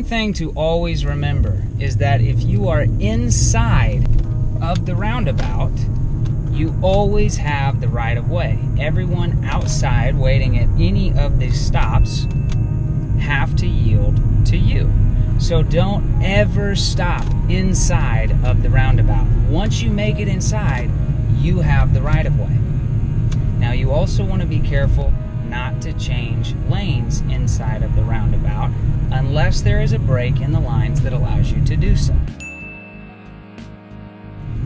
one thing to always remember is that if you are inside of the roundabout, you always have the right of way. Everyone outside waiting at any of these stops have to yield to you. So don't ever stop inside of the roundabout. Once you make it inside, you have the right of way. Now you also want to be careful not to change lanes inside of the roundabout unless there is a break in the lines that allows you to do so.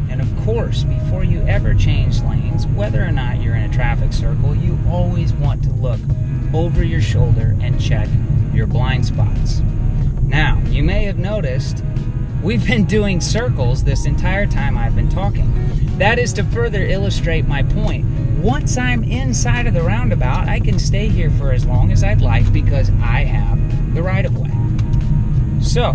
And of course, before you ever change lanes, whether or not you're in a traffic circle, you always want to look over your shoulder and check your blind spots. Now, you may have noticed we've been doing circles this entire time I've been talking. That is to further illustrate my point. Once I'm inside of the roundabout, I can stay here for as long as I'd like because I have the right of way. So,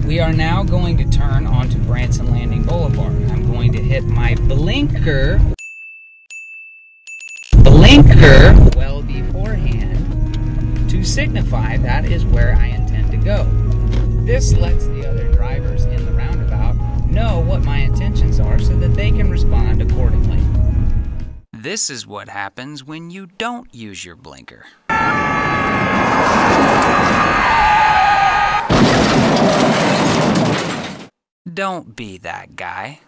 we are now going to turn onto Branson Landing Boulevard. I'm going to hit my blinker well beforehand to signify that is where I intend to go. This lets the other drivers in the roundabout know what my intentions are so that they can respond accordingly. This is what happens when you don't use your blinker. Don't be that guy.